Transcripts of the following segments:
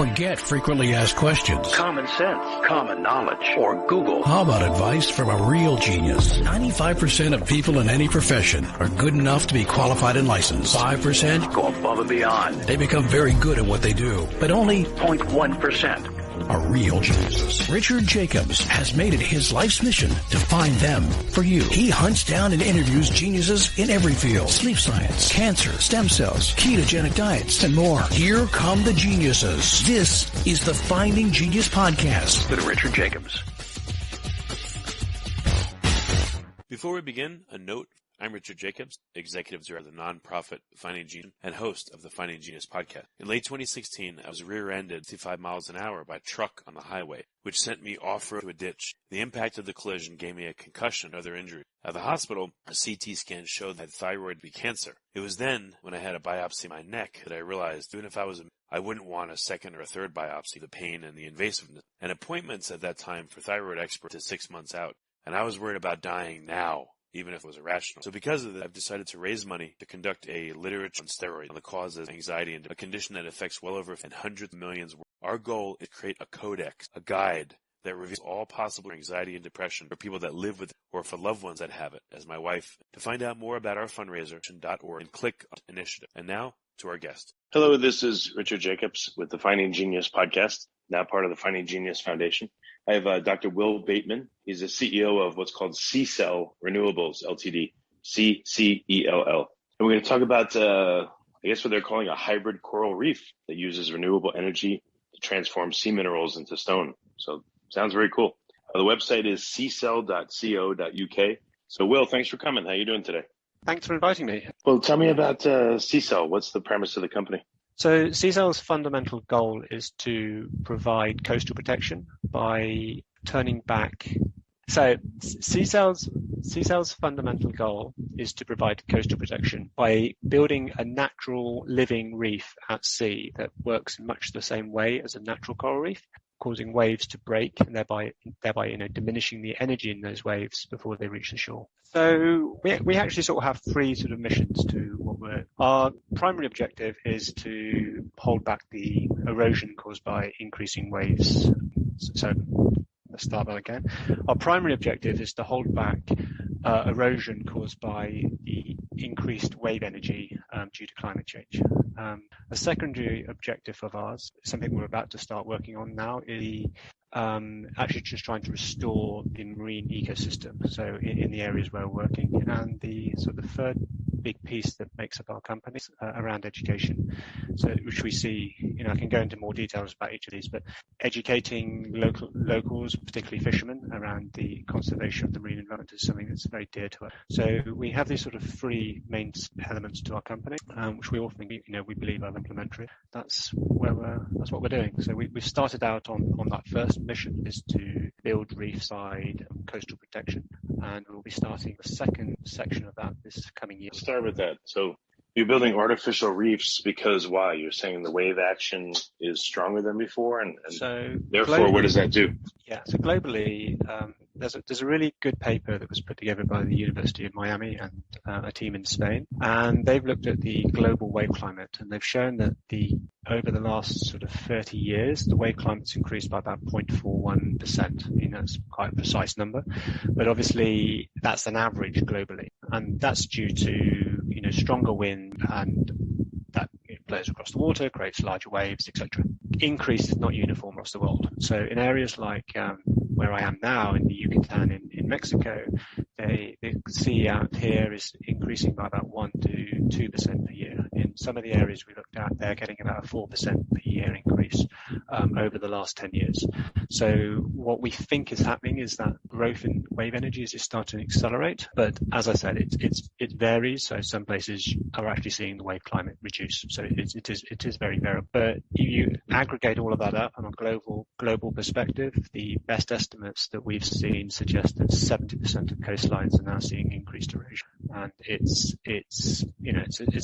Forget frequently asked questions. Common sense, common knowledge, or Google. How about advice from a real genius? 95% of people in any profession are good enough to be qualified and licensed. 5% go above and beyond. They become very good at what they do, but only 0.1% are real geniuses. Richard Jacobs has made it his life's mission to find them for you. He hunts down and interviews geniuses in every field: sleep science, cancer, stem cells, ketogenic diets, and more. Here come the geniuses. This is the Finding Genius Podcast with Richard Jacobs. Before we begin, a note. I'm Richard Jacobs, Executive Director of the nonprofit Finding Genius and host of the Finding Genius podcast. In late 2016, I was rear-ended 65 miles an hour by a truck on the highway, which sent me off-road to a ditch. The impact of the collision gave me a concussion and other injuries. At the hospital, a CT scan showed that I had thyroid cancer. It was then, when I had a biopsy of my neck, that I realized even if I wouldn't want a second or a third biopsy, the pain and the invasiveness. And appointments at that time for thyroid experts is 6 months out. And I was worried about dying now, even if it was irrational. So because of that, I've decided to raise money to conduct a literature on steroids, on the causes of anxiety, and a condition that affects well over hundreds of millions. Our goal is to create a codex, a guide that reveals all possible anxiety and depression for people that live with it or for loved ones that have it, as my wife. To find out more about our fundraiser, .org, and click on initiative. And now, to our guest. Hello, this is Richard Jacobs with the Finding Genius podcast, now part of the Finding Genius Foundation. I have Dr. Will Bateman. He's the CEO of what's called CCell Renewables Ltd, CCELL. And we're going to talk about, I guess what they're calling a hybrid coral reef that uses renewable energy to transform sea minerals into stone. So sounds very cool. The website is ccell.co.uk. So Will, thanks for coming. How are you doing today? Thanks for inviting me. Well, tell me about CCell. What's the premise of the company? So CCell's fundamental goal is to provide coastal protection by turning back. So CCell's fundamental goal is to provide coastal protection by building a natural living reef at sea that works in much the same way as a natural coral reef, causing waves to break and thereby diminishing the energy in those waves before they reach the shore. So we actually sort of have three sort of missions to our primary objective is to hold back the erosion caused by increasing waves. So let's start that again. Our primary objective is to hold back erosion caused by the increased wave energy due to climate change. A secondary objective of ours, something we're about to start working on now, is actually just trying to restore the marine ecosystem. So in the areas where we're working, and the sort of third big piece that makes up our company around education. So which we see, I can go into more details about each of these, but educating locals, particularly fishermen, around the conservation of the marine environment is something that's very dear to us. So we have these sort of three main elements to our company, which we all think, we believe are implementary. That's what we're doing. So we've started out on that first mission, is to build reef-side coastal protection, and we'll be starting the second section of that this coming year. Let's start with that. So you're building artificial reefs because why? You're saying the wave action is stronger than before, and so therefore, what does that do? Yeah, so globally, there's a really good paper that was put together by the University of Miami and a team in Spain, and they've looked at the global wave climate, and they've shown that over the last sort of 30 years, the wave climate's increased by about 0.41%. That's quite a precise number, but obviously that's an average globally, and that's due to stronger wind, and that blows across the water, creates larger waves, etc. Increase is not uniform across the world. So in areas like where I am now in the Yucatan in Mexico, the sea out here is increasing by about 1 to 2% per year. In some of the areas we looked at, they're getting about a 4% per year increase over the last 10 years. So what we think is happening is that growth in wave energy is just starting to accelerate. But as I said, it varies. So some places are actually seeing the wave climate reduce. So it is very variable. But you aggregate all of that up on a global perspective, the best estimates that we've seen suggest that 70% of coastlines are now seeing increased erosion, and it's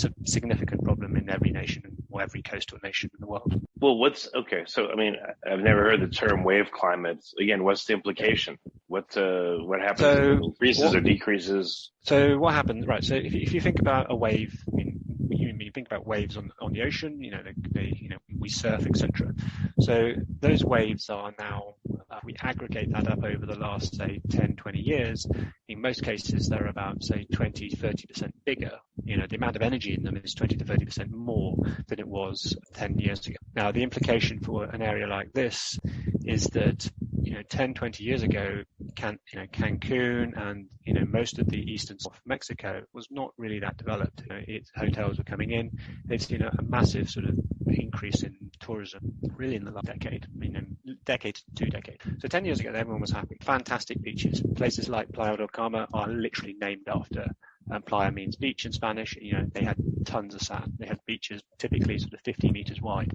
a significant problem in every nation or every coastal nation in the world. Well, so I've never heard the term wave climate. Again, what's the implication? What happens? So increases or decreases? So what happens? Right. So if you think about a wave, you think about waves on the ocean. We we surf, etc. So those waves are now, we aggregate that up over the last, say, 10, 20 years. In most cases, they're about, say, 20, 30% bigger. The amount of energy in them is 20 to 30% more than it was 10 years ago. Now, the implication for an area like this is that 10, 20 years ago, Cancun and most of the eastern South Mexico was not really that developed. Hotels were coming in. They've seen a massive sort of increase in tourism really in the last decade, decade to 2 decades. So 10 years ago, everyone was happy. Fantastic beaches. Places like Playa del Carmen are literally named after. Playa means beach in Spanish. They had tons of sand. They had beaches typically sort of 50 meters wide.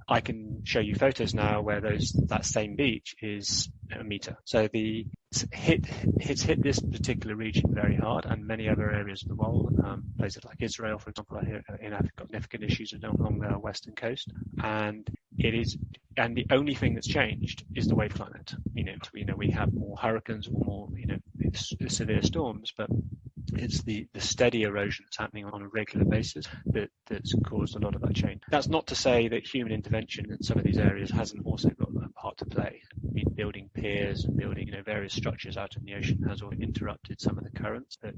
I can show you photos now where that same beach is a meter. So it's hit this particular region very hard, and many other areas of the world. Places like Israel, for example, are here in Africa, got significant issues along the western coast, and the only thing that's changed is the wave climate. We have more hurricanes or more severe storms, but it's the steady erosion that's happening on a regular basis that's caused a lot of that change. That's not to say that human intervention in some of these areas hasn't also got a part to play. Building piers and building various structures out in the ocean has all interrupted some of the currents that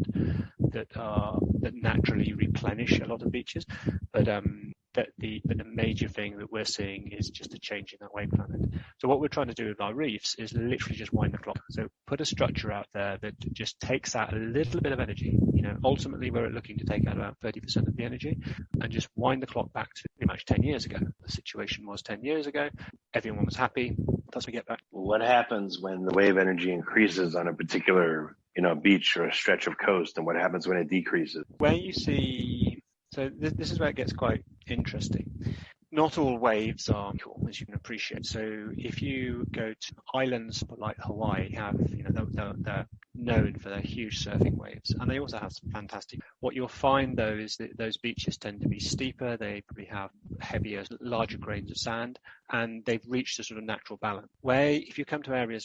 naturally replenish a lot of beaches. But the major thing that we're seeing is just a change in that wave climate. So what we're trying to do with our reefs is literally just wind the clock. So put a structure out there that just takes out a little bit of energy. Ultimately we're looking to take out about 30% of the energy, and just wind the clock back to pretty much 10 years ago. The situation was 10 years ago. Everyone was happy. Thus we get back. What happens when the wave energy increases on a particular, beach or a stretch of coast, and what happens when it decreases? Where you see, so this is where it gets quite interesting. Not all waves are equal, as you can appreciate. So if you go to islands like Hawaii, they're known for their huge surfing waves, and they also have some fantastic. What you'll find though is that those beaches tend to be steeper. They probably have heavier, larger grains of sand, and they've reached a sort of natural balance. Where if you come to areas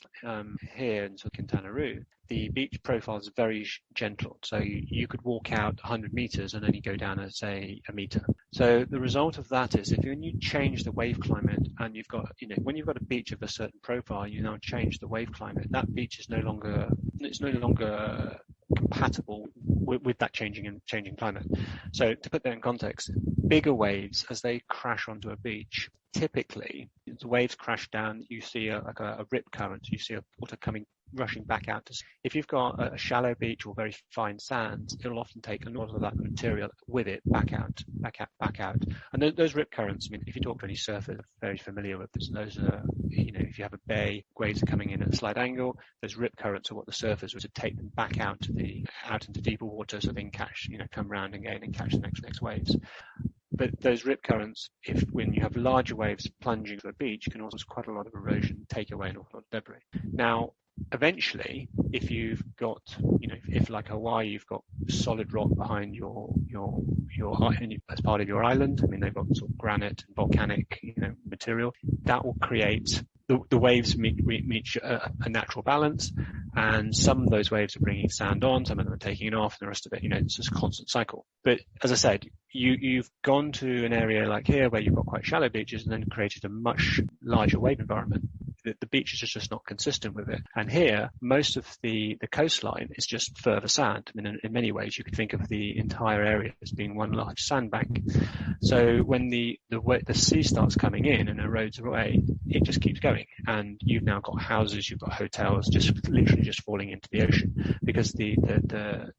here in sort of Quintana Roo, the beach profile is very gentle. So you could walk out 100 meters and only go down, say, a meter. So the result of that is when you change the wave climate, and you've got, when you've got a beach of a certain profile, you now change the wave climate. That beach is no longer compatible with that changing climate. So to put that in context, bigger waves, as they crash onto a beach, typically the waves crash down, you see a rip current, you see water rushing back out. If you've got a shallow beach or very fine sand, it'll often take a lot of that material with it back out. And those rip currents, if you talk to any surfer, they're very familiar with this. Those are, if you have a bay, waves are coming in at a slight angle, those rip currents are what the surfers were to take them back out into deeper water, so they can come round again and catch the next waves. But those rip currents, when you have larger waves plunging to a beach, can also cause quite a lot of erosion, take away an awful lot of debris. Now, eventually, if you've got, if like Hawaii, you've got solid rock behind your as part of your island. They've got sort of granite and volcanic, material that will create the waves reach a natural balance, and some of those waves are bringing sand on, some of them are taking it off, and the rest of it, it's just a constant cycle. But as I said, you've gone to an area like here where you've got quite shallow beaches and then created a much larger wave environment. The beach is just not consistent with it. And here, most of the coastline is just further sand. In many ways, you could think of the entire area as being one large sandbank. So when the sea starts coming in and erodes away, it just keeps going. And you've now got houses, you've got hotels just literally just falling into the ocean because the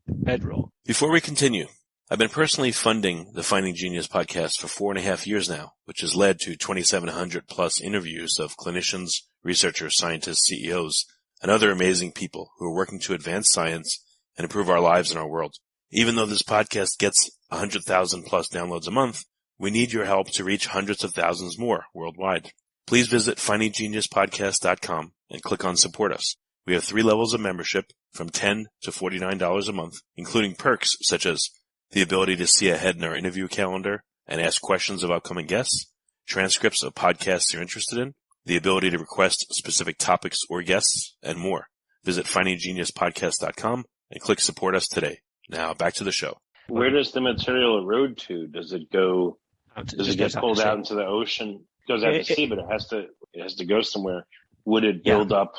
bedrock. Before we continue, I've been personally funding the Finding Genius podcast for 4.5 years now, which has led to 2,700 plus interviews of clinicians, researchers, scientists, CEOs, and other amazing people who are working to advance science and improve our lives and our world. Even though this podcast gets 100,000 plus downloads a month, we need your help to reach hundreds of thousands more worldwide. Please visit findinggeniuspodcast.com and click on Support Us. We have 3 levels of membership from $10 to $49 a month, including perks such as the ability to see ahead in our interview calendar and ask questions of upcoming guests, transcripts of podcasts you're interested in, the ability to request specific topics or guests, and more. Visit findinggeniuspodcast.com and click Support Us today. Now back to the show. Where does the material erode to? Does it get pulled out into the ocean goes out to sea, but it has to go somewhere. Would it build up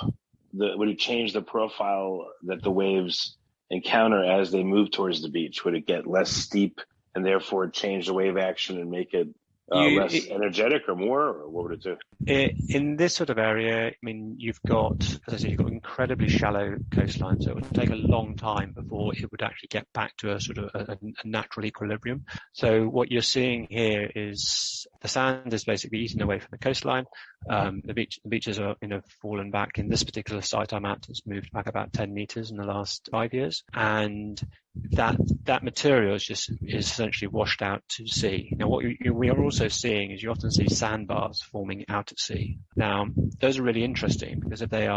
would it change the profile that the waves encounter as they move towards the beach? Would it get less steep and therefore change the wave action and make it less energetic or more, or what would it do? In this sort of area, I mean, you've got, as I said, you've got incredibly shallow coastline, so it would take a long time before it would actually get back to a sort of a natural equilibrium. So what you're seeing here is the sand is basically eaten away from the coastline. The beaches are, fallen back. In this particular site I'm at, it's moved back about 10 meters in the last 5 years, and that material is essentially washed out to sea. Now, what we are also seeing is you often see sandbars forming out at sea. Now, those are really interesting because if they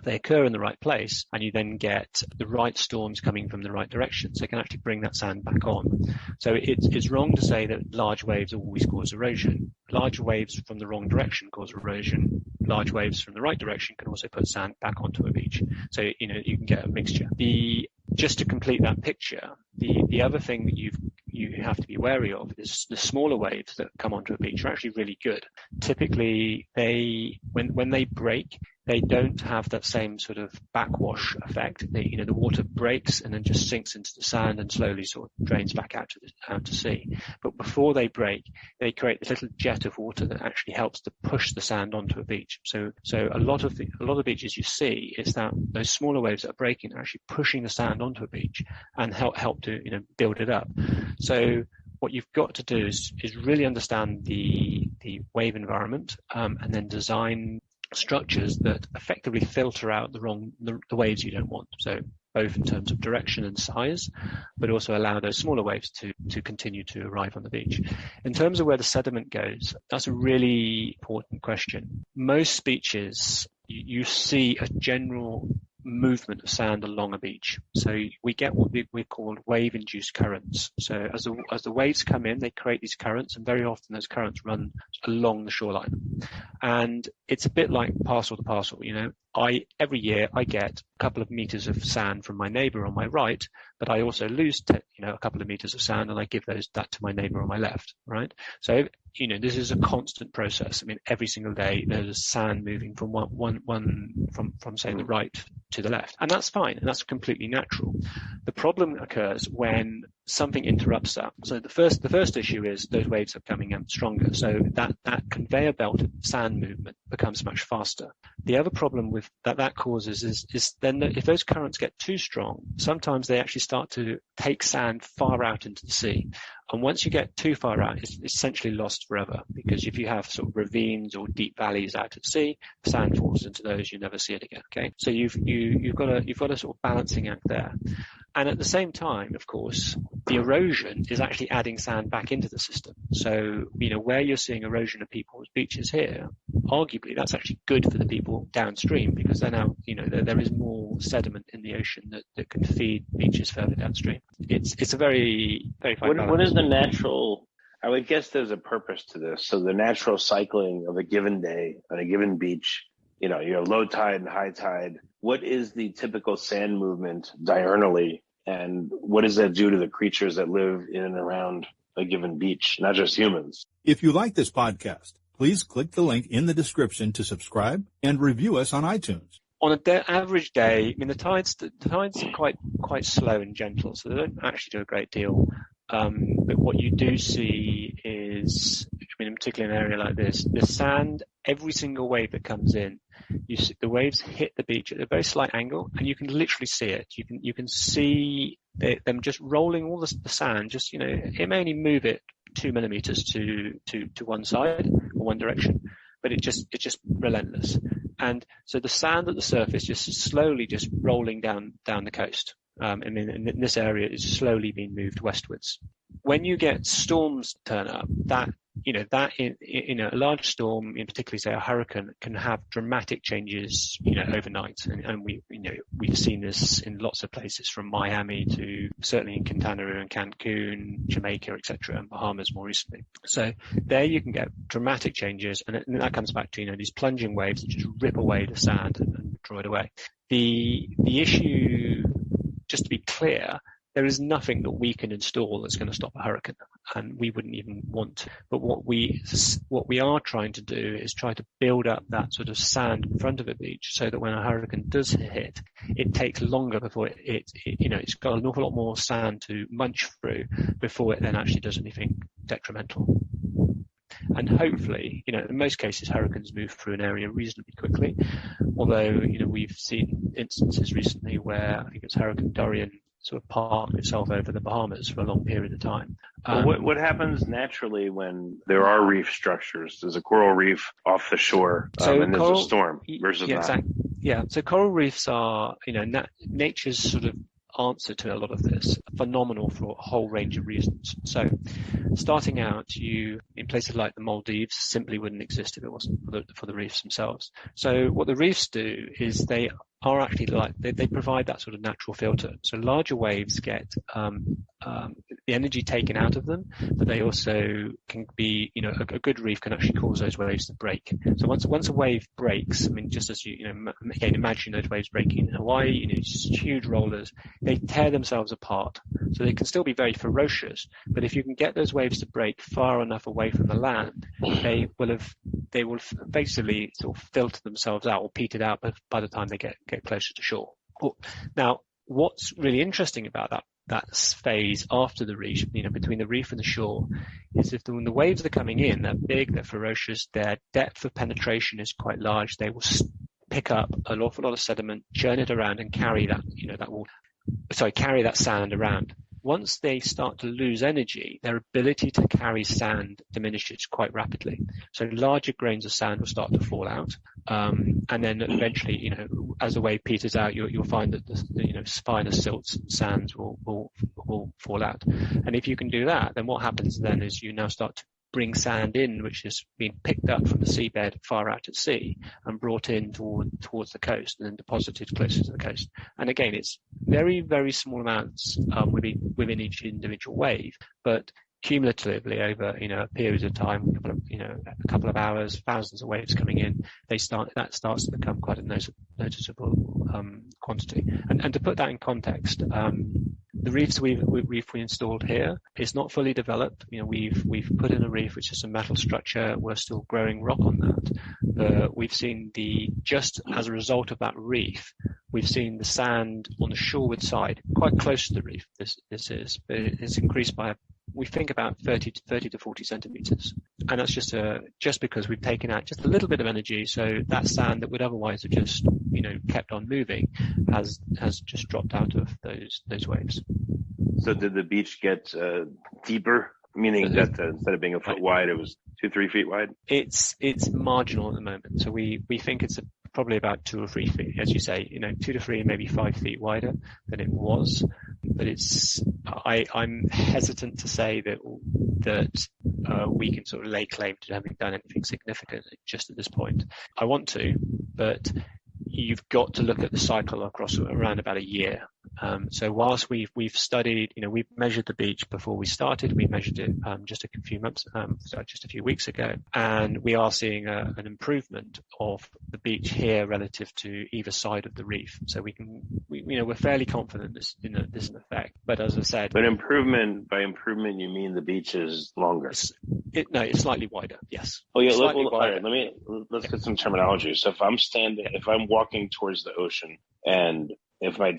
occur in the right place and you then get the right storms coming from the right directions, they can actually bring that sand back on. So it's wrong to say that large waves always cause erosion. Large waves from the wrong direction cause erosion. Large waves from the right direction can also put sand back onto a beach. So, you can get a mixture. Just to complete that picture, the other thing that you have to be wary of is the smaller waves that come onto a beach are actually really good. Typically, when they break, they don't have that same sort of backwash effect. The water breaks and then just sinks into the sand and slowly sort of drains back out to sea. But before they break, they create this little jet of water that actually helps to push the sand onto a beach. So a lot of the beaches you see is that those smaller waves that are breaking are actually pushing the sand onto a beach and help to build it up. So what you've got to do is really understand the wave environment and then design structures that effectively filter out the waves you don't want. So both in terms of direction and size, but also allow those smaller waves to continue to arrive on the beach. In terms of where the sediment goes, that's a really important question. Most beaches, you see a general movement of sand along a beach. So we get what we call wave-induced currents. So as the waves come in, they create these currents, and very often those currents run along the shoreline. And it's a bit like parcel to parcel. Every year I get a couple of meters of sand from my neighbor on my right, but I also lose a couple of meters of sand, and I give that to my neighbor on my left, right? So this is a constant process. I mean, every single day there's sand moving from from say the right to the left, and that's fine, and that's completely natural. The problem occurs when something interrupts that. So the first issue is those waves are coming in stronger, so that conveyor belt of sand movement becomes much faster. The other problem with that causes is then that if those currents get too strong, sometimes they actually start to take sand far out into the sea. And once you get too far out, it's essentially lost forever, because if you have sort of ravines or deep valleys out at sea, sand falls into those, you never see it again. Okay, so you've got a sort of balancing act there. And at the same time, of course, the erosion is actually adding sand back into the system. So, where you're seeing erosion of people's beaches here, arguably that's actually good for the people downstream, because they're now, there is more sediment in the ocean that can feed beaches further downstream. It's a very, very fine balance. What is the natural, I would guess there's a purpose to this. So the natural cycling of a given day on a given beach, you have low tide and high tide. What is the typical sand movement diurnally, and what does that do to the creatures that live in and around a given beach, not just humans? If you like this podcast, please click the link in the description to subscribe and review us on iTunes. On an average day, I mean, the tides are quite slow and gentle, so they don't actually do a great deal. But what you do see is, particularly in an area like this, the sand, every single wave that comes in, you see the waves hit the beach at a very slight angle, and you can literally see it. You can see them just rolling all the sand. Just it may only move it 2 millimeters to one side or one direction, but it's just relentless. And so the sand at the surface just slowly just rolling down the coast. In this area, it's slowly being moved westwards. When you get storms turn up, that in a large storm, in particularly say a hurricane, can have dramatic changes, overnight. And we've seen this in lots of places, from Miami to certainly in Quintana Roo and Cancun, Jamaica, etc., and Bahamas more recently. So there you can get dramatic changes, and that comes back to these plunging waves that just rip away the sand and draw it away. The issue, just to be clear, there is nothing that we can install that's going to stop a hurricane, and we wouldn't even want to. But what we are trying to do is try to build up that sort of sand in front of a beach, so that when a hurricane does hit, it takes longer before it's got an awful lot more sand to munch through before it then actually does anything detrimental. And hopefully, in most cases, hurricanes move through an area reasonably quickly. Although, we've seen instances recently where I think it's Hurricane Dorian sort of parked itself over the Bahamas for a long period of time. What happens naturally when there are reef structures? There's a coral reef off the shore, and there's a storm versus yeah, not. Exactly. Yeah. So coral reefs are, nature's sort of answer to a lot of this, phenomenal for a whole range of reasons. So starting out, in places like the Maldives simply wouldn't exist if it wasn't for the reefs themselves. So what the reefs do is they are actually they provide that sort of natural filter. So larger waves get the energy taken out of them, but they also can be, a good reef can actually cause those waves to break. So once a wave breaks, I mean, just as again, imagine those waves breaking in Hawaii, just huge rollers, they tear themselves apart. So they can still be very ferocious, but if you can get those waves to break far enough away from the land, they will basically sort of filter themselves out or petered out by the time they get closer to shore. Now, what's really interesting about that phase after the reef, between the reef and the shore, is when the waves are coming in, they're big, they're ferocious, their depth of penetration is quite large. They will pick up an awful lot of sediment, churn it around, and carry that sand around. Once they start to lose energy, their ability to carry sand diminishes quite rapidly. So larger grains of sand will start to fall out. And then eventually, as the wave peters out, you'll find that the finer silts sands will fall out. And if you can do that, then what happens then is you now start to bring sand in, which is being picked up from the seabed far out at sea and brought in towards the coast and then deposited closer to the coast. And again, it's very, very small amounts within each individual wave, but cumulatively over a period of time, a couple of hours, thousands of waves coming in, that starts to become quite a noticeable quantity. And to put that in context, the reefs we installed here is not fully developed. We've put in a reef which is a metal structure. We're still growing rock on that. But we've seen just as a result of that reef, we've seen the sand on the shoreward side, quite close to the reef. This is, but it's increased by, we think, about 30 to 40 centimeters. And that's just because we've taken out just a little bit of energy. So that sand that would otherwise have just, kept on moving has just dropped out of those waves. So did the beach get deeper, meaning that instead of being a foot wide, it was 2-3 feet wide? It's marginal at the moment. So we think it's probably about 2 or 3 feet, as you say, 2 to 3, maybe 5 feet wider than it was. But I'm hesitant to say that we can sort of lay claim to having done anything significant just at this point. I want to, but you've got to look at the cycle across around about a year. So whilst we've studied, we've measured the beach before we started. We measured it just a few weeks ago, and we are seeing an improvement of the beach here relative to either side of the reef. So we're fairly confident this is an effect. But as I said, by improvement you mean the beach is longer? It's slightly wider. Yes. Oh yeah. All right. Let's get some terminology. So if I'm walking towards the ocean, and if I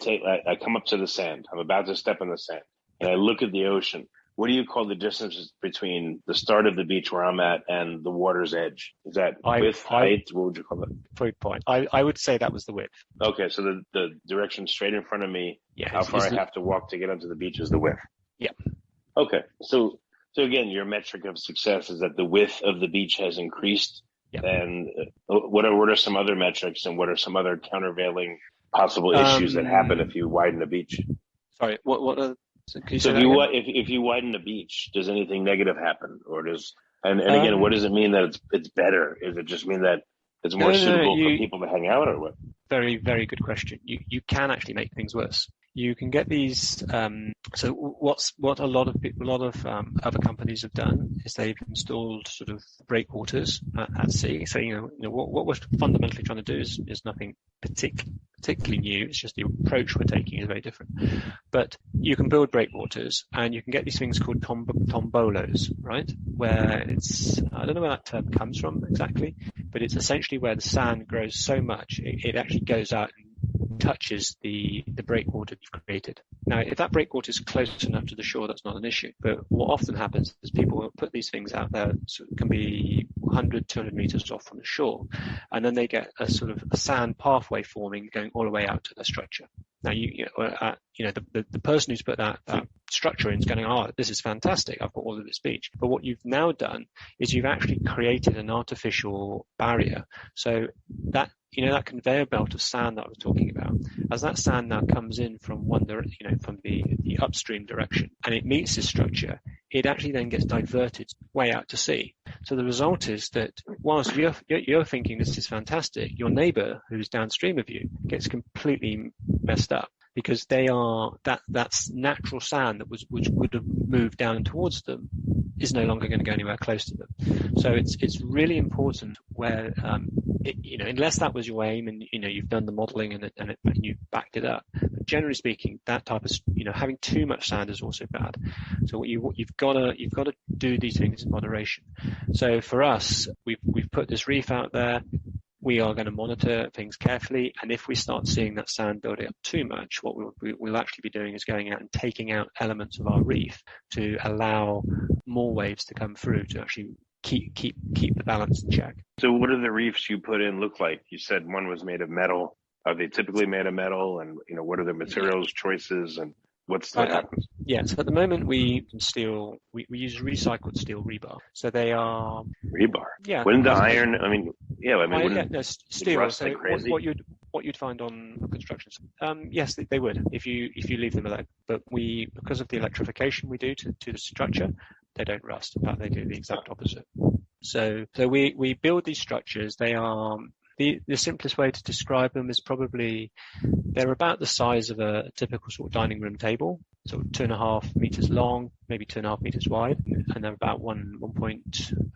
come up to the sand, I'm about to step in the sand, and I look at the ocean, what do you call the distance between the start of the beach where I'm at and the water's edge? Is that width, height? What would you call it? Good point. I would say that was the width. Okay, so the direction straight in front of me, how far I have to walk to get onto the beach is the width. Yeah. Okay, so again, your metric of success is that the width of the beach has increased. Yeah. And what are some other metrics, and what are some other countervailing possible issues that happen if you widen the beach? Sorry, what are... So if you widen the beach, does anything negative happen, or again, what does it mean that it's better? Does it just mean that it's more suitable for people to hang out, or what? Very, very good question. You can actually make things worse. You can get these. So what a lot of other companies have done is they've installed sort of breakwaters at sea. So what we're fundamentally trying to do is nothing particularly particularly new. It's just the approach we're taking is very different. But you can build breakwaters, and you can get these things called tombolos, right? Where it's, I don't know where that term comes from exactly, but it's essentially where the sand grows so much, it actually goes out and touches the breakwater you've created. Now, if that breakwater is close enough to the shore, that's not an issue. But what often happens is people will put these things out there, so it can be 100, 200 meters off from the shore, and then they get a sort of a sand pathway forming going all the way out to the structure. Now, the person who's put that structure in is going, oh, this is fantastic, I've got all of this beach. But what you've now done is you've actually created an artificial barrier. So that, that conveyor belt of sand that I was talking about, as that sand now comes in from from the upstream direction, and it meets this structure, it actually then gets diverted way out to sea. So the result is that whilst you're thinking this is fantastic, your neighbour who's downstream of you gets completely messed up, because they are that's natural sand which would have moved down towards them is no longer going to go anywhere close to them. So it's really important where unless that was your aim and you've done the modelling and you backed it up. But generally speaking, that type of having too much sand is also bad. So what you've got to do these things in moderation. So for us, we've put this reef out there. We are going to monitor things carefully, and if we start seeing that sand building up too much, what we'll actually be doing is going out and taking out elements of our reef to allow more waves to come through to actually keep the balance in check. So what do the reefs you put in look like? You said one was made of metal. Are they typically made of metal? And what are the materials choices and what's that happens? Yeah, so at the moment we use recycled steel rebar. So they are rebar. Yeah. Wouldn't the iron? Steel. So like what you'd find on construction. Yes, they would if you leave them alone. But because of the electrification we do to the structure, they don't rust. In fact, they do the exact opposite. So we build these structures. They are the simplest way to describe them is probably they're about the size of a typical sort of dining room table, sort of 2.5 meters long, maybe 2.5 meters wide, and they're about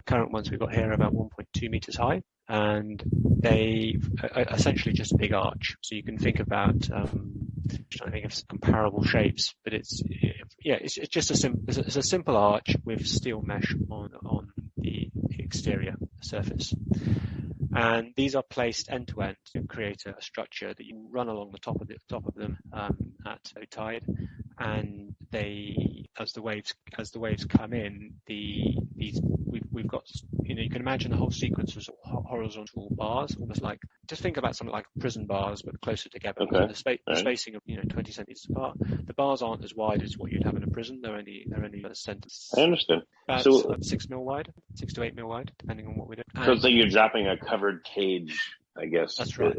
current ones we've got here are about 1.2 meters high, and they are essentially just a big arch. So you can think about trying to think of some comparable shapes, but it's just a simple arch with steel mesh on the exterior surface. And these are placed end to end to create a structure that you run along the top of them at low tide, and as the waves come in, we've got you can imagine the whole sequence of horizontal bars, almost like, just think about something like prison bars but closer together. Okay. So the spacing of 20 centimeters apart. The bars aren't as wide as what you'd have in a prison. They're only a centimeter. I understand. About 6 mil wide, 6 to 8 mil wide, depending on what we do. So it's like you're dropping a covered cage, I guess. That's right.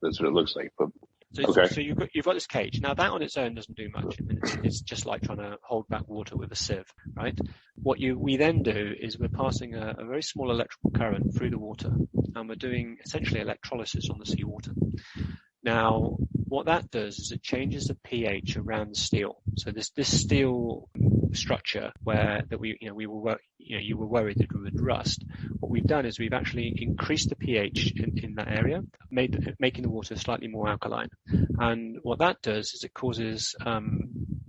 That's what it looks like. But So you've got this cage. Now that on its own doesn't do much. I mean, it's just like trying to hold back water with a sieve, right? What we then do is we're passing a very small electrical current through the water, and we're doing essentially electrolysis on the seawater. Now, what that does is it changes the pH around the steel. So this steel structure you were worried that it would rust. What we've done is we've actually increased the pH in that area, making the water slightly more alkaline. And what that does is it causes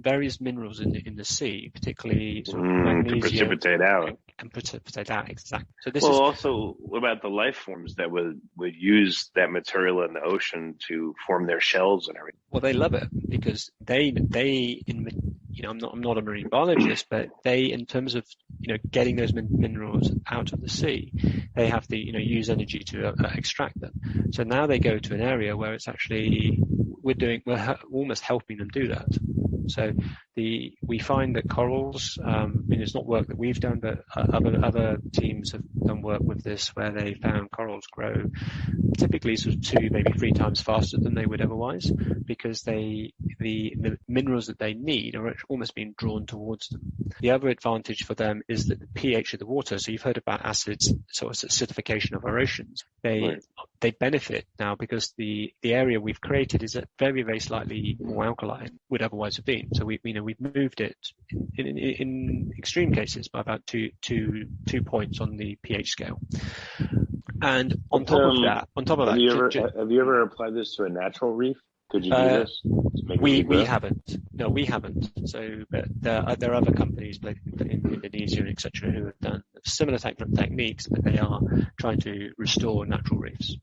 various minerals in the sea, particularly sort of magnesium, to precipitate out. And precipitate out, exactly. So also, what about the life forms that would use that material in the ocean to form their shells and everything? Well, they love it because I'm not a marine biologist, but in terms of getting those minerals out of the sea, they have to use energy to extract them. So now they go to an area where it's actually we're almost helping them do that. So we find that corals, it's not work that we've done, but other teams have done work with this where they found corals grow typically sort of 2, maybe 3 times faster than they would otherwise, because the minerals that they need are almost being drawn towards them. The other advantage for them is that the pH of the water, so you've heard about acids, sort of acidification of our oceans. they benefit now because the area we've created is very, very slightly more alkaline would otherwise have been. So we've moved it in extreme cases by about two points on the pH scale. And on top of that, have you ever applied this to a natural reef? Could you do this? We haven't. No, we haven't. So, but there are other companies like in Indonesia and etc. who have done similar techniques, but they are trying to restore natural reefs.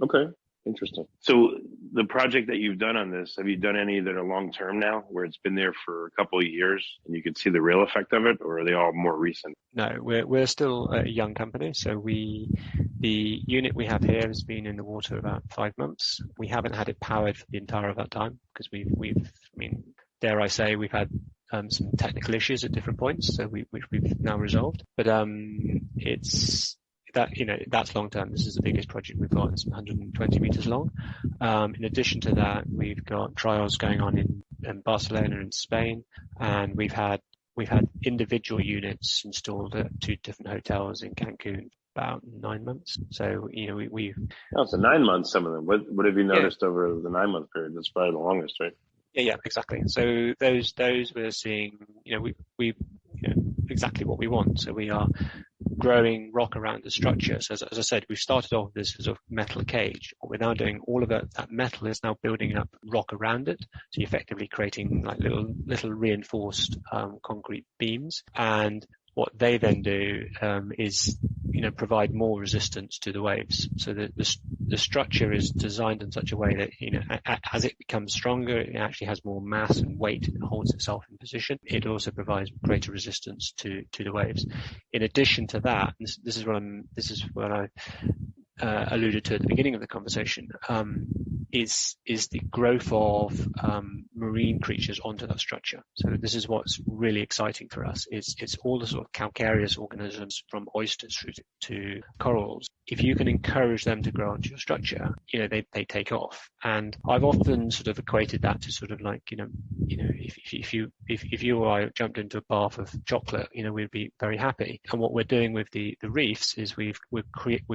Okay, interesting. So the project that you've done on this, have you done any that are long term now, where it's been there for a couple of years and you can see the real effect of it, or are they all more recent? No, we're still a young company. So the unit we have here has been in the water about 5 months. We haven't had it powered for the entire of that time because dare I say, we've had some technical issues at different points, so which we've now resolved. But it's that, that's long term. This is the biggest project we've got. It's 120 meters long. In addition to that, we've got trials going on in Barcelona in Spain, and we've had individual units installed at 2 different hotels in Cancun about 9 months. So, we've... Oh, so 9 months, some of them. What have you noticed over the 9 month period? That's probably the longest, right? Yeah, exactly. So those we're seeing, we exactly what we want. So we are growing rock around the structure. So as I said, we started off with this sort of metal cage. What we're now doing, all of that metal is now building up rock around it. So you're effectively creating like little reinforced concrete beams. And what they then do is, provide more resistance to the waves. So the structure is designed in such a way that, as it becomes stronger, it actually has more mass and weight and holds itself in position. It also provides greater resistance to the waves. In addition to that, this is what I alluded to at the beginning of the conversation, is the growth of marine creatures onto that structure. So this is what's really exciting for us. It's all the sort of calcareous organisms from oysters through to corals. If you can encourage them to grow onto your structure, they take off. And I've often sort of equated that to sort of like, if you or I jumped into a bath of chocolate, we'd be very happy. And what we're doing with the reefs is we're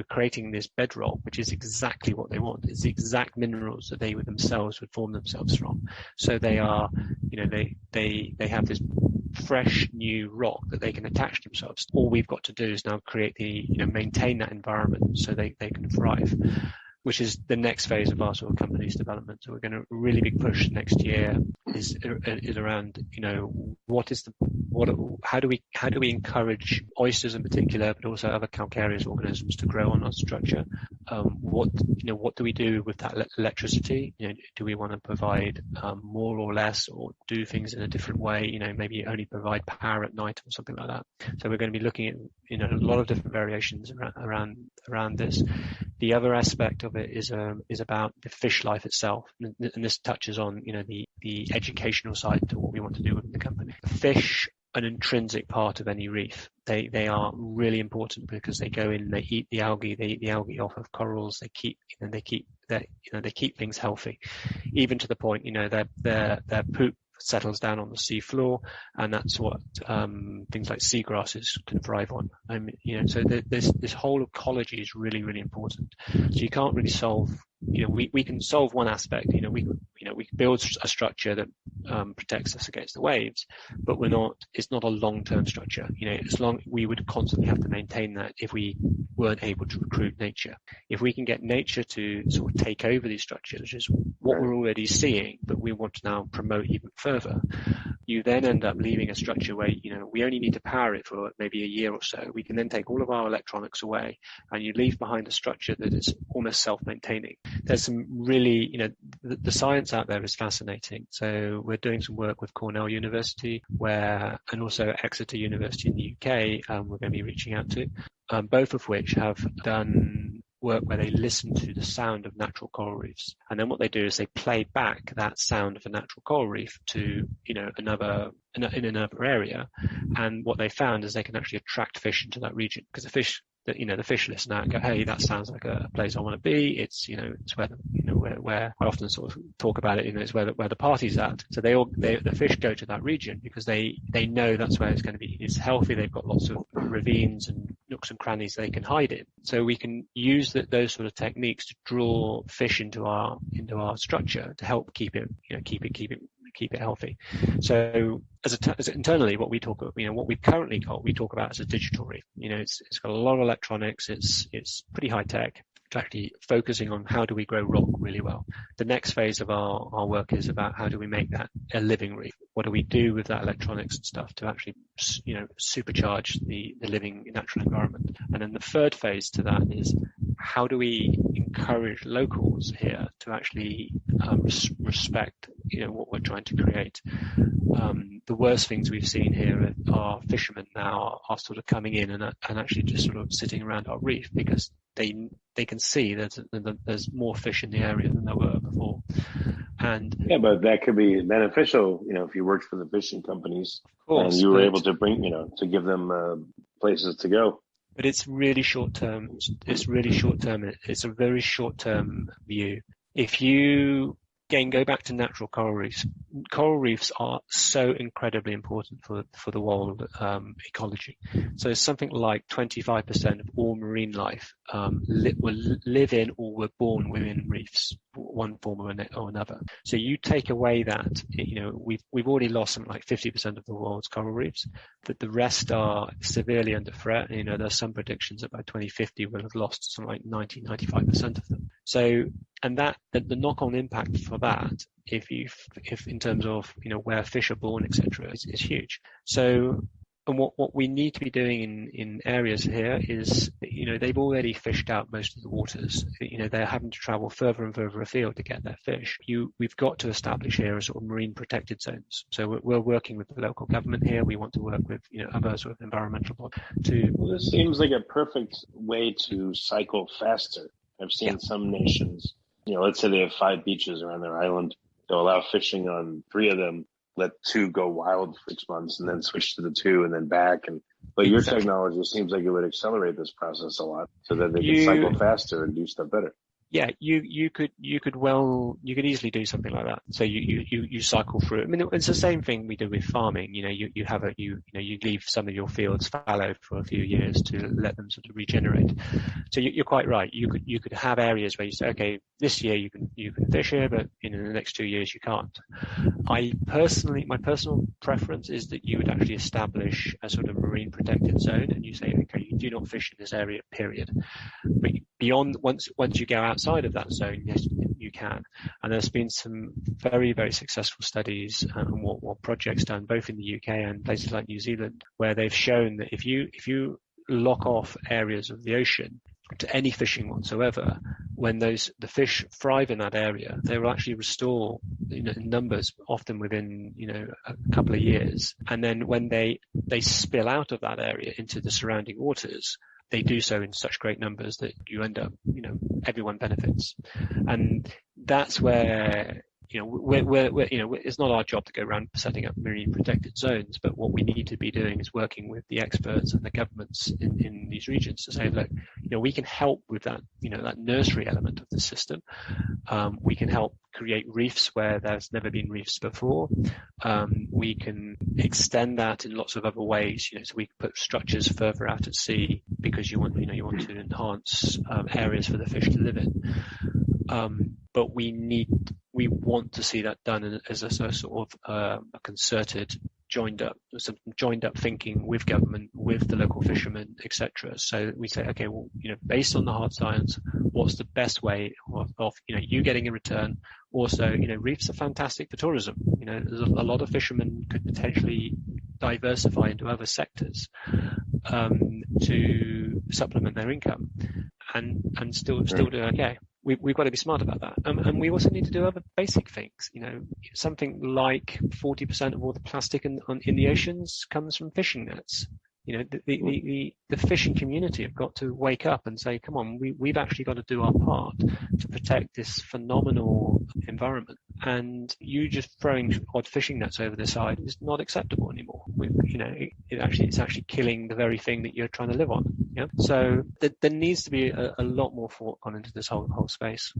creating this bedrock, which is exactly what they want. It's the exact minerals that they themselves would form themselves from. So they are, they have this fresh new rock that they can attach themselves. All we've got to do is now create maintain that environment so they can thrive, which is the next phase of our sort of company's development. So we're going to really big push next year is around, how do we encourage oysters in particular, but also other calcareous organisms to grow on our structure? What do we do with that electricity? Do we want to provide more or less, or do things in a different way? Maybe only provide power at night or something like that. So we're going to be looking at a lot of different variations around this. The other aspect of it is about the fish life itself, and this touches on the educational side to what we want to do with the company. Fish, an intrinsic part of any reef. They are really important because they go in, they eat the algae, they eat the algae off of corals, they keep things healthy, even to the point their poop settles down on the sea floor, and that's what things like seagrasses can thrive on. So this whole ecology is really, really important. So you can't really solve. We can solve one aspect. We can build a structure that protects us against the waves, but it's not a long-term structure. We would constantly have to maintain that if we weren't able to recruit nature. If we can get nature to sort of take over these structures, which is what we're already seeing, but we want to now promote even further, you then end up leaving a structure where, we only need to power it for maybe a year or so. We can then take all of our electronics away, and you leave behind a structure that is almost self-maintaining. There's some really, the science out there is fascinating. So we're doing some work with Cornell University and also Exeter University in the UK, we're going to be reaching out to, both of which have done work where they listen to the sound of natural coral reefs. And then what they do is they play back that sound of a natural coral reef to, another area. And what they found is they can actually attract fish into that region, because the fish listen out and go, hey, that sounds like a place I want to be. It's where I often sort of talk about it, it's where the party's at. So the fish go to that region because they know that's where it's going to be. It's healthy. They've got lots of ravines and nooks and crannies they can hide in. So we can use those sort of techniques to draw fish into our structure to help keep it healthy. So as internally, what we talk about, what we've currently got, we talk about as a digital reef. It's got a lot of electronics. It's pretty high tech. Actually focusing on how do we grow rock really well. The next phase of our work is about how do we make that a living reef? What do we do with that electronics and stuff to actually, supercharge the living natural environment? And then the third phase to that is how do we encourage locals here to actually respect, what we're trying to create. The worst things we've seen here are fishermen now are sort of coming in and actually just sort of sitting around our reef because they can see there's more fish in the area than there were before. And yeah, but that could be beneficial, if you worked for the fishing companies, of course, and you were able to bring, to give them places to go. But it's really short term. It's really short term. It's a very short term view. If you go back to natural coral reefs. Coral reefs are so incredibly important for the world ecology. So something like 25% of all marine life live in or were born within reefs, one form or another. So you take away that, we've already lost something like 50% of the world's coral reefs, that the rest are severely under threat. There's some predictions that by 2050 we'll have lost something like 95% of them. So, and that the knock-on impact for that, if in terms of where fish are born, etc., is huge. So, and what we need to be doing in areas here is, they've already fished out most of the waters. They're having to travel further and further afield to get their fish. We've got to establish here a sort of marine protected zones. So we're working with the local government here. We want to work with other sort of environmental bodies to. Well, this seems like a perfect way to cycle faster. I've seen some nations, let's say they have 5 beaches around their island. They'll allow fishing on 3 of them, let 2 go wild for 6 months, and then switch to the 2 and then back. But your technology seems like it would accelerate this process a lot, so that they can cycle faster and do stuff better. Yeah, you could easily do something like that. So you cycle through it. I mean, it's the same thing we do with farming. You leave some of your fields fallow for a few years to let them sort of regenerate. So you're quite right. You could have areas where you say, okay, this year you can fish here, but in the next 2 years you can't. My personal preference is that you would actually establish a sort of marine protected zone, and you say, okay, you do not fish in this area, period. But beyond, once you go outside of that zone, yes, you can. And there's been some very, very successful studies and what projects done both in the UK and places like New Zealand, where they've shown that if you lock off areas of the ocean to any fishing whatsoever, when the fish thrive in that area, they will actually restore in numbers, often within a couple of years. And then when they spill out of that area into the surrounding waters, they do so in such great numbers that you end up, everyone benefits. And that's where, it's not our job to go around setting up marine protected zones, but what we need to be doing is working with the experts and the governments in these regions to say, look, we can help with that, that nursery element of the system. We can help create reefs where there's never been reefs before. We can extend that in lots of other ways, so we can put structures further out at sea because you want to enhance areas for the fish to live in. But we want to see that done as a sort of a concerted, joined up thinking with government, with the local fishermen, etc. So we say, okay, well, based on the hard science, what's the best way of you getting a return? Also, reefs are fantastic for tourism. There's a lot of fishermen could potentially diversify into other sectors to supplement their income and still do okay. We've got to be smart about that. And we also need to do other basic things. Something like 40% of all the plastic in the oceans comes from fishing nets. The fishing community have got to wake up and say, come on, we've actually got to do our part to protect this phenomenal environment. And you just throwing odd fishing nets over the side is not acceptable anymore. It's actually killing the very thing that you're trying to live on. Yeah. So there needs to be a lot more thought gone into this whole space.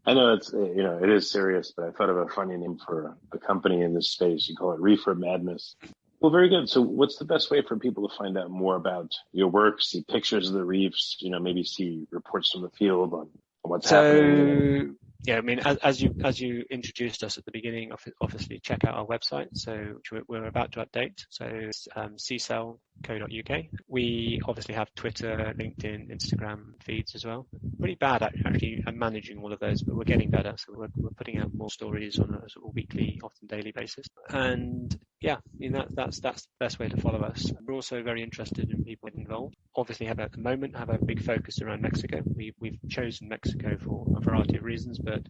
I know it's it is serious, but I thought of a funny name for a company in this space. You call it Reefer Madness. Well, very good. So what's the best way for people to find out more about your work, see pictures of the reefs, maybe see reports from the field on what's happening? Yeah, I mean, as you introduced us at the beginning, obviously check out our website. So we're about to update. So it's CCell.co.uk. We obviously have Twitter, LinkedIn, Instagram feeds as well. Pretty bad actually at managing all of those, but we're getting better. So we're putting out more stories on a sort of weekly, often daily basis. And yeah, I mean, that's the best way to follow us. We're also very interested in people involved. Obviously, at the moment, have a big focus around Mexico. We've chosen Mexico for a variety of reasons, but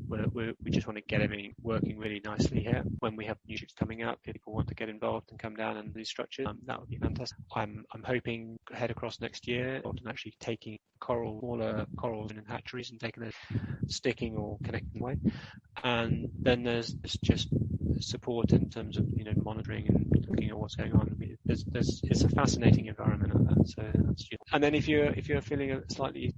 we just want to get everything working really nicely here. When we have new ships coming up, if people want to get involved and come down and do structures, that would be fantastic. I'm hoping to head across next year, often actually taking smaller corals in hatcheries and taking them, sticking or connecting away. And then there's just support in terms of monitoring and looking at what's going on. It's a fascinating environment out there. So and then if you're feeling slightly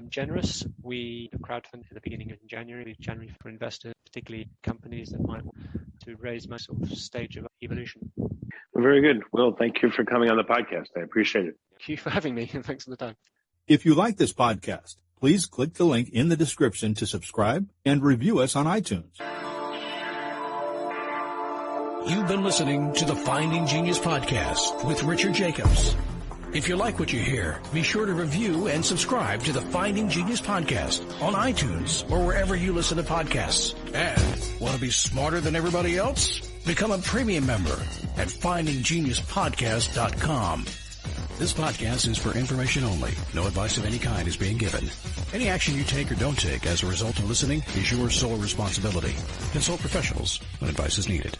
generous, we crowdfund at the beginning of January for investors, particularly companies that might want to raise my sort of stage of evolution. Well, very good. Will, thank you for coming on the podcast. I appreciate it. Thank you for having me, and thanks for the time. If you like this podcast, please click the link in the description to subscribe and review us on iTunes. You've been listening to the Finding Genius podcast with Richard Jacobs. If you like what you hear, be sure to review and subscribe to the Finding Genius podcast on iTunes or wherever you listen to podcasts. And want to be smarter than everybody else? Become a premium member at findinggeniuspodcast.com. This podcast is for information only. No advice of any kind is being given. Any action you take or don't take as a result of listening is your sole responsibility. Consult professionals when advice is needed.